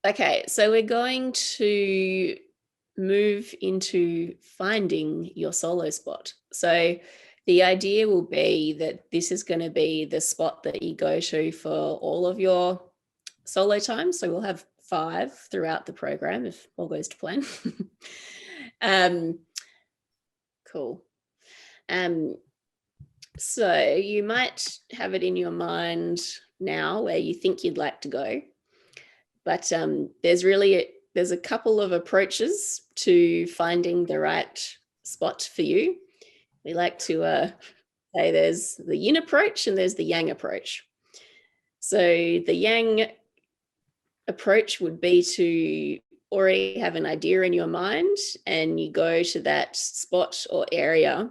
Okay, so we're going to move into finding your solo spot. So the idea will be that this is going to be the spot that you go to for all of your solo time. So we'll have 5 throughout the program if all goes to plan. Cool. So you might have it in your mind now where you think you'd like to go. But there's a couple of approaches to finding the right spot for you. We like to say there's the yin approach and there's the yang approach. So the yang approach would be to already have an idea in your mind and you go to that spot or area.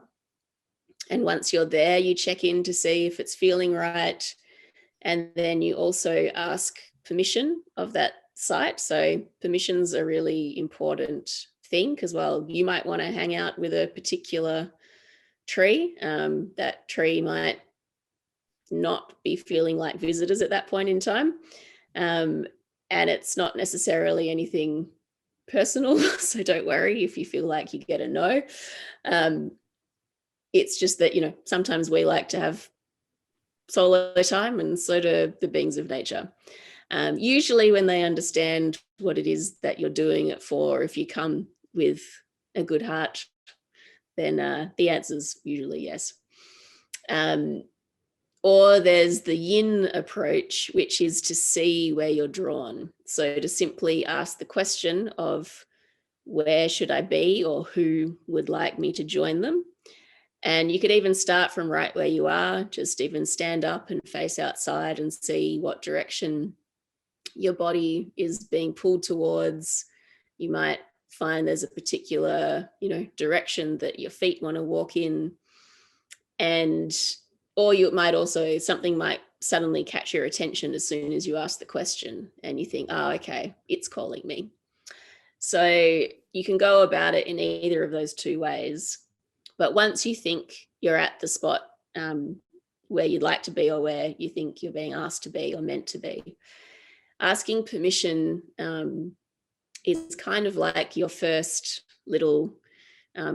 And once you're there, you check in to see if it's feeling right. And then you also ask permission of that site. So permission's a really important thing because, well, you might want to hang out with a particular tree. That tree might not be feeling like visitors at that point in time. And it's not necessarily anything personal. So don't worry if you feel like you get a no. It's just that, sometimes we like to have solo time and so do the beings of nature. Usually when they understand what it is that you're doing it for, if you come with a good heart, then the answer's usually yes. Or there's the yin approach, which is to see where you're drawn. So to simply ask the question of where should I be or who would like me to join them. And you could even start from right where you are, just even stand up and face outside and see what direction your body is being pulled towards. You might find there's a particular, direction that your feet want to walk in. Or you might also, something might suddenly catch your attention as soon as you ask the question and you think, oh, okay, it's calling me. So you can go about it in either of those two ways. But once you think you're at the spot where you'd like to be or where you think you're being asked to be or meant to be, asking permission is kind of like your first little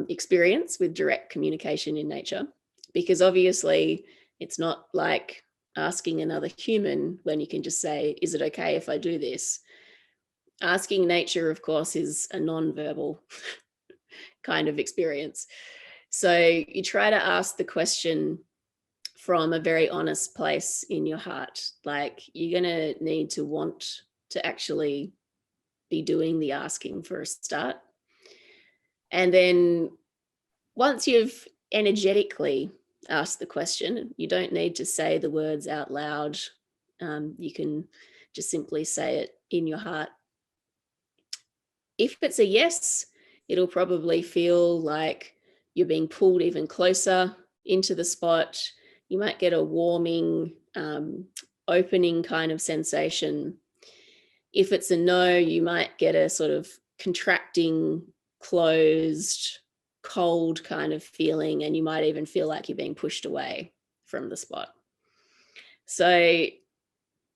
experience with direct communication in nature, because obviously it's not like asking another human when you can just say, is it okay if I do this? Asking nature, of course, is a non-verbal kind of experience. So you try to ask the question from a very honest place in your heart. Like, you're going to need to want to actually be doing the asking for a start. And then once you've energetically asked the question, you don't need to say the words out loud. You can just simply say it in your heart. If it's a yes, it'll probably feel like you're being pulled even closer into the spot. You might get a warming, opening kind of sensation. If it's a no, you might get a sort of contracting, closed, cold kind of feeling, and you might even feel like you're being pushed away from the spot. So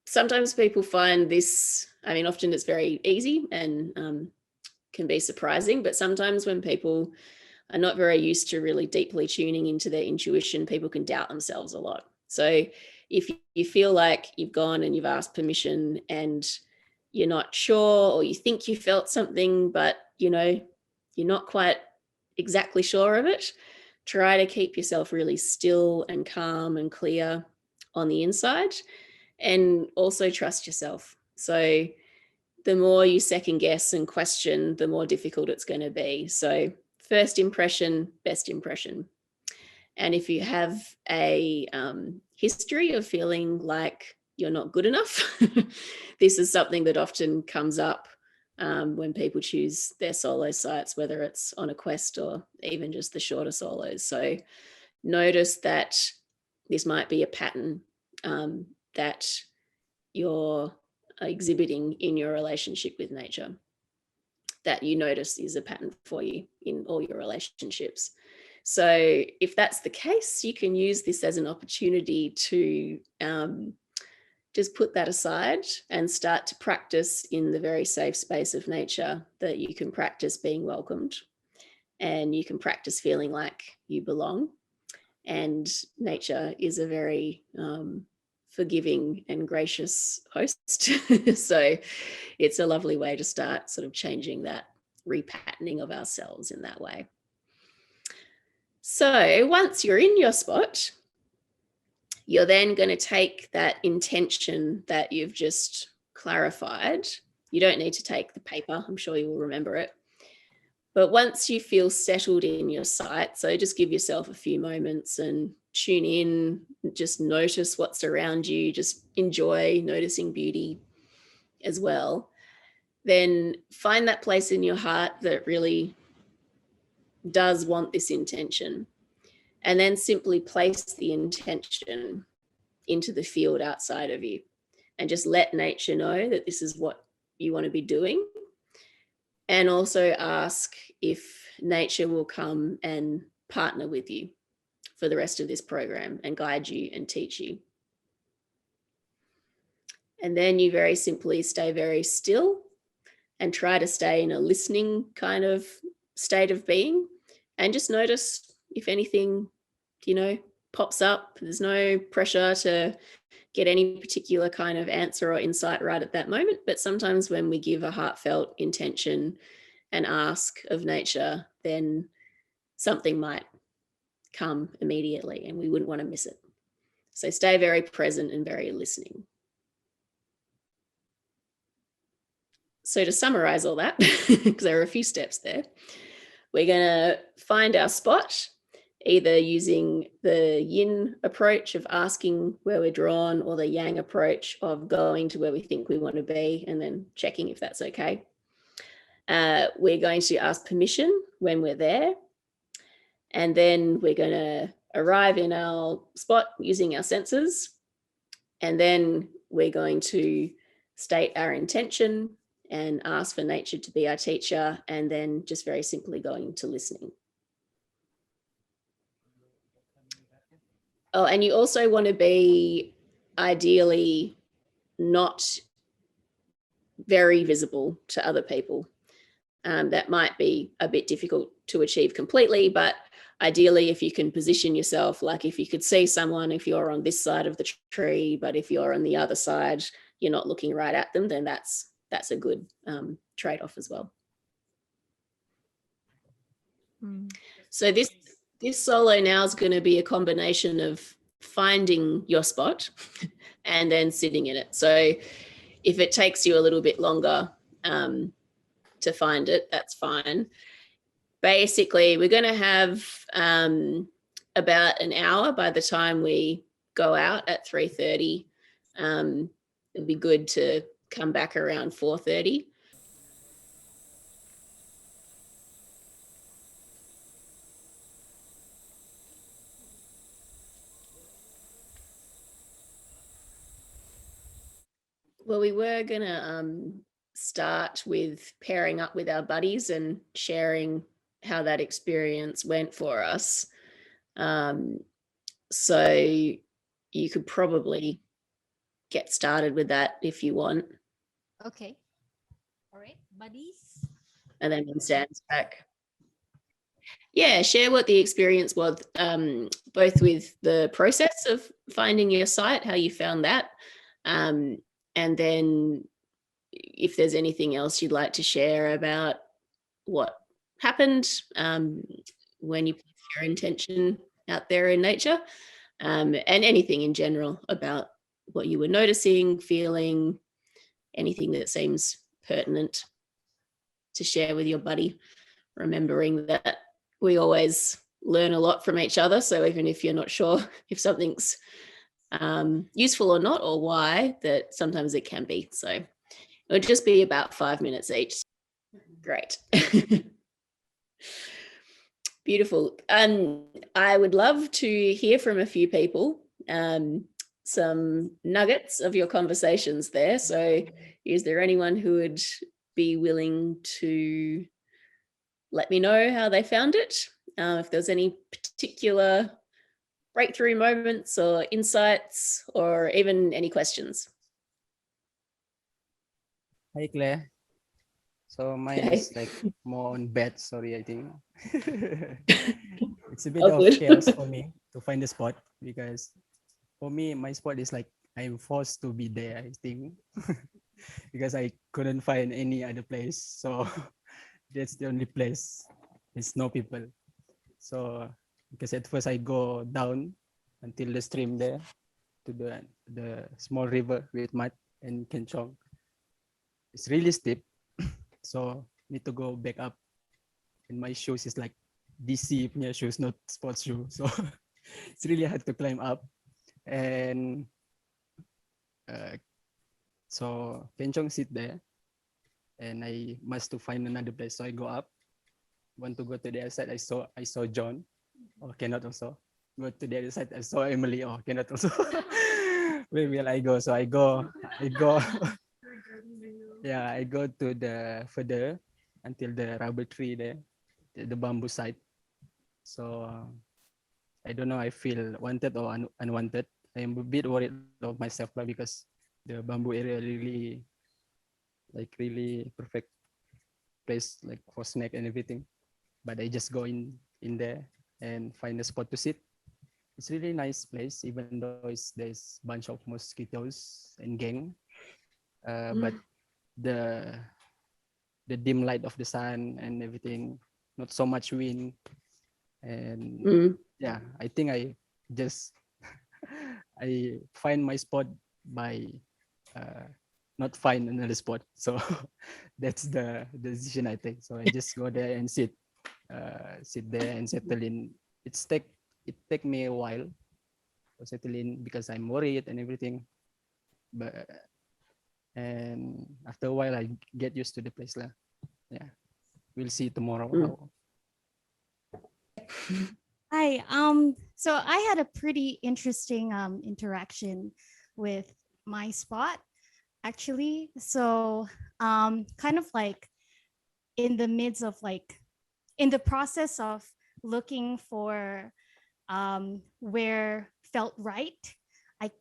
sometimes people find this, often it's very easy and can be surprising, but sometimes when people are not very used to really deeply tuning into their intuition, people can doubt themselves a lot. So if you feel like you've gone and you've asked permission and you're not sure, or you think you felt something, but you're not quite exactly sure of it, try to keep yourself really still and calm and clear on the inside, and also trust yourself. So the more you second guess and question, the more difficult it's going to be. So first impression, best impression. And if you have a history of feeling like you're not good enough, this is something that often comes up when people choose their solo sites, whether it's on a quest or even just the shorter solos. So notice that this might be a pattern that you're exhibiting in your relationship with nature, that you notice is a pattern for you in all your relationships. So if that's the case, you can use this as an opportunity to just put that aside and start to practice in the very safe space of nature, that you can practice being welcomed and you can practice feeling like you belong. And nature is a very forgiving and gracious host. So it's a lovely way to start sort of changing that repatterning of ourselves in that way. So once you're in your spot, you're then going to take that intention that you've just clarified. You don't need to take the paper. I'm sure you will remember it. But once you feel settled in your site, so just give yourself a few moments and tune in, just notice what's around you, just enjoy noticing beauty as well. Then find that place in your heart that really does want this intention. And then simply place the intention into the field outside of you and just let nature know that this is what you want to be doing. And also ask if nature will come and partner with you for the rest of this program and guide you and teach you. And then you very simply stay very still and try to stay in a listening kind of state of being, and just notice if anything, pops up. There's no pressure to get any particular kind of answer or insight right at that moment. But sometimes when we give a heartfelt intention and ask of nature, then something might come immediately and we wouldn't want to miss it. So stay very present and very listening. So to summarize all that, because there are a few steps there, we're going to find our spot, either using the yin approach of asking where we're drawn, or the yang approach of going to where we think we want to be and then checking if that's okay. We're going to ask permission when we're there, and then we're going to arrive in our spot using our senses, and then we're going to state our intention and ask for nature to be our teacher, and then just very simply going to listening. Oh, and you also want to be ideally not very visible to other people. That might be a bit difficult to achieve completely, but ideally if you can position yourself, like if you could see someone, if you're on this side of the tree, but if you're on the other side, you're not looking right at them, then that's a good trade-off as well. So this solo now is going to be a combination of finding your spot and then sitting in it. So if it takes you a little bit longer to find it, that's fine. Basically, we're going to have about an hour by the time we go out at 3:30. It'd be good to come back around 4:30. Well, we were going to start with pairing up with our buddies and sharing how that experience went for us. So you could probably get started with that if you want. Okay. All right, buddies. And then when Sam's back. Yeah, share what the experience was, both with the process of finding your site, how you found that, and then if there's anything else you'd like to share about what happened when you put your intention out there in nature, and anything in general about what you were noticing, feeling, anything that seems pertinent to share with your buddy, remembering that we always learn a lot from each other. So even if you're not sure if something's useful or not, or why, that sometimes it can be. So it would just be about 5 minutes each. Great. Beautiful. I would love to hear from a few people, some nuggets of your conversations there. So is there anyone who would be willing to let me know how they found it? If there's any particular breakthrough moments or insights, or even any questions. Hi Claire. So mine Okay. is like more on bed. Sorry, I think it's a bit Oh, of chaos good. for me to find the spot because for me my spot is like I'm forced to be there. I think because I couldn't find any other place. So that's the only place. There's no people. So because at first I go down until the stream there to the small river with mud and Kenchong. It's really steep, so need to go back up. And my shoes is like DC punya shoes, not sports shoe. So it's really hard to climb up. And uh, so Kenchong sit there, and I must to find another place. So I go up. Want to go to the other side. I saw John. Oh, cannot also. Go to the other side. I saw Emily. Oh, cannot also. Where will I go? So I go. I go. Yeah, I go to the further until the rubber tree there, the bamboo side. So I don't know. I feel wanted or unwanted. I'm a bit worried of myself lah because the bamboo area really perfect place like for snack and everything. But I just go in there and find a spot to sit. It's really nice place, even though there's bunch of mosquitoes and gang. But the the dim light of the sun and everything, not so much wind, and Mm. yeah, I think I just I find my spot by uh, not find another spot. So that's the decision I take. So I just go there and sit there and settle in. It take me a while to settle in because I'm worried and everything. But and after a while, I get used to the place lah. Yeah, we'll see tomorrow Mm. how. Hi. So I had a pretty interesting interaction with my spot actually. So kind of like in the midst of like in the process of looking for where felt right. I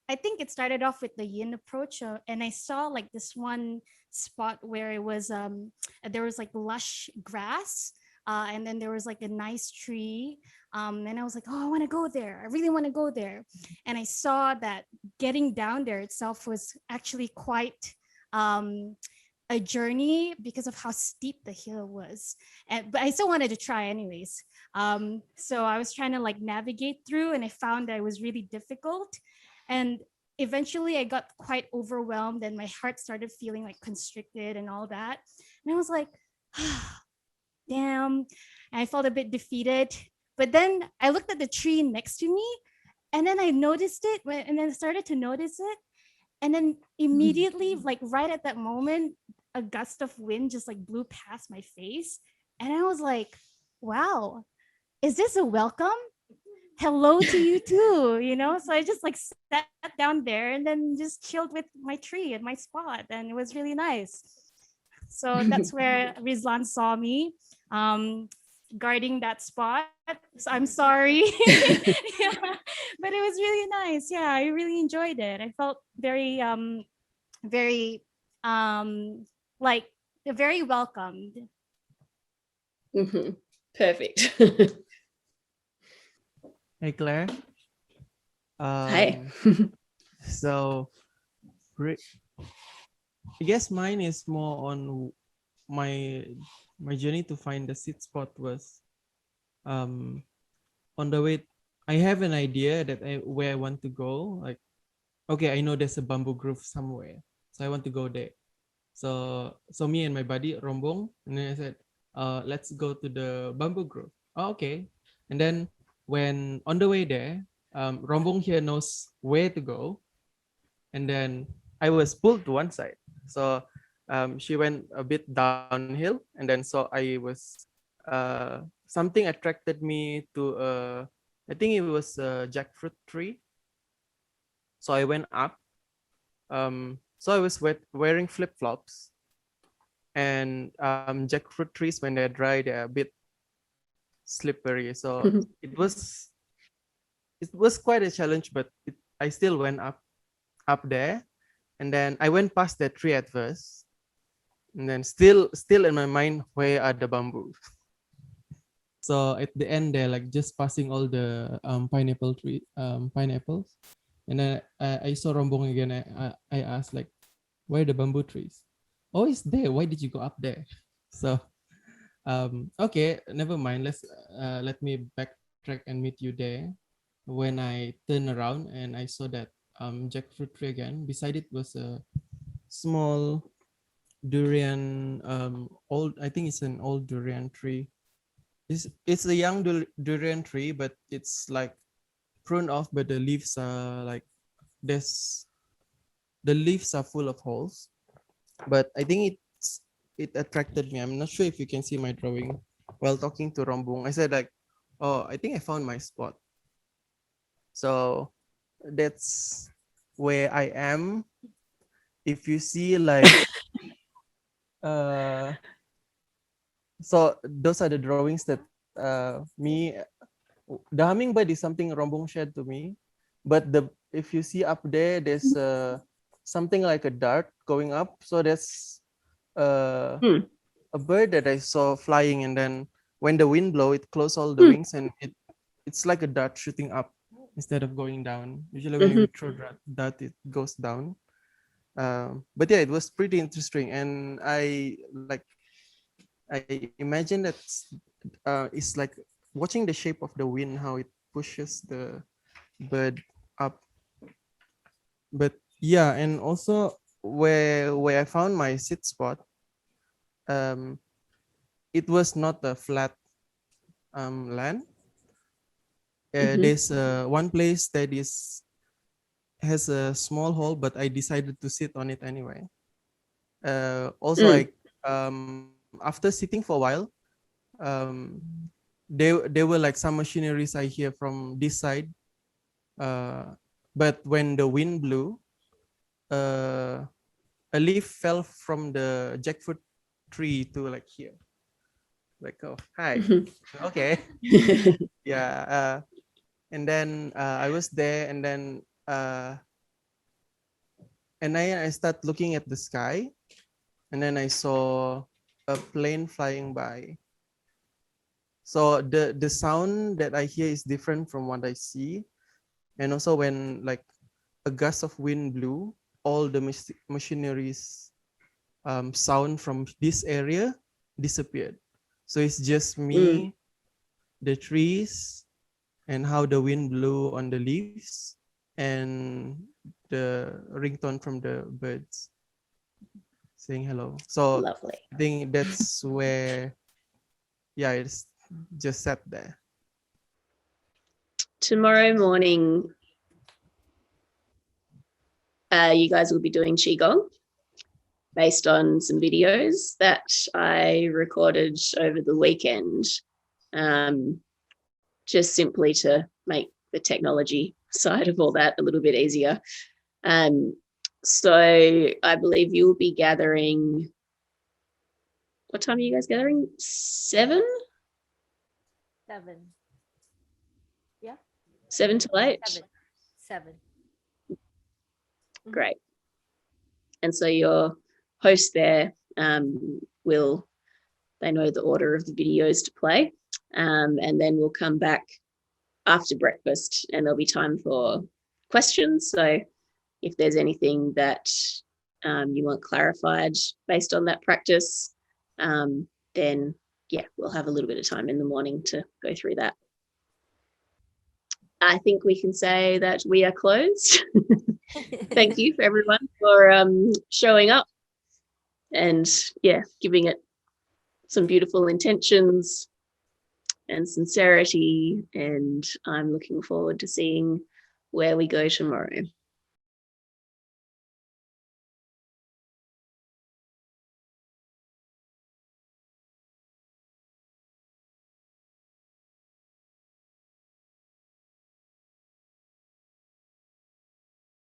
I think it started off with the yin approach, and I saw like this one spot where it was there was like lush grass, and then there was like a nice tree, and I was like, oh, I want to go there. I really want to go there, and I saw that getting down there itself was actually quite a journey because of how steep the hill was. But I still wanted to try anyways. So I was trying to like navigate through, and I found that it was really difficult. And eventually I got quite overwhelmed, and my heart started feeling like constricted and all that. And I was like, damn. And I felt a bit defeated. But then I looked at the tree next to me, and then I noticed it, and then I started to notice it. And then immediately, like right at that moment, a gust of wind just like blew past my face. And I was like, wow, is this a welcome? Hello to you too, you know? So I just like sat down there and then just chilled with my tree and my spot. And it was really nice. So that's where Rizlan saw me guarding that spot. So I'm sorry. Yeah. But it was really nice. Yeah, I really enjoyed it. I felt very like very welcomed. Mhm. Perfect. Hey Claire. Hey. Um, so re- I guess mine is more on my my journey to find the seat spot was um on the way. I have an idea that where I want to go. Like, okay, I know there's a bamboo grove somewhere, so I want to go there. So me and my buddy Rombong, and then I said, let's go to the bamboo grove. Oh, okay. And then when on the way there, Rombong here knows where to go, and then I was pulled to one side. So she went a bit downhill, and then so I was something attracted me to I think it was a jackfruit tree. So I went up. So I was wearing flip flops, and jackfruit trees when they're dry they're a bit slippery. So it was quite a challenge, but I still went up there, And then I went past that tree at first, and then still in my mind, where are the bamboo? So at the end, they're like just passing all the pineapples, and then I saw Rombong again. I asked like, where are the bamboo trees? Oh, it's there. Why did you go up there? So okay, never mind. Let me backtrack and meet you there. When I turned around and I saw that jackfruit tree again, beside it was a small durian, old, I think it's an old durian tree. It's a young durian tree, but it's like pruned off, but the leaves are like, the leaves are full of holes. But I think it attracted me. I'm not sure if you can see my drawing. While talking to Rombong, I said like, oh, I think I found my spot. So that's where I am. If you see like so those are the drawings that me, the hummingbird is something Rombong shared to me, but if you see up there, there's something like a dart going up. So that's a bird that I saw flying, and then when the wind blow, it close all the wings, and it's like a dart shooting up instead of going down. Usually when you throw dart, it goes down. But yeah, it was pretty interesting, and I imagine that it's like watching the shape of the wind, how it pushes the bird up. But yeah, and also where I found my sit spot, it was not a flat land. There's one place that has a small hole, but I decided to sit on it anyway. Also, after sitting for a while, there were like some machineries I hear from this side. But when the wind blew, a leaf fell from the jackfruit tree to like here. Like, oh, hi. Okay. Yeah. And then I was there, and then I start looking at the sky, and then I saw a plane flying by. So the sound that I hear is different from what I see. And also when like a gust of wind blew, all the machineries sound from this area disappeared. So it's just me, the trees, and how the wind blew on the leaves, and the ringtone from the birds saying hello. So Lovely. I think that's where, yeah, it's just sat there. Tomorrow morning, you guys will be doing Qigong based on some videos that I recorded over the weekend, just simply to make the technology side of all that a little bit easier. So I believe you'll be gathering, what time are you guys gathering? 7? 7. Yeah. 7 till 8? 7. Great. And so your host there will, they know the order of the videos to play, and then we'll come back after breakfast and there'll be time for questions. So if there's anything that you want clarified based on that practice, then yeah, we'll have a little bit of time in the morning to go through that. I think we can say that we are closed. Thank you for everyone for showing up and yeah, giving it some beautiful intentions and sincerity. And I'm looking forward to seeing where we go tomorrow.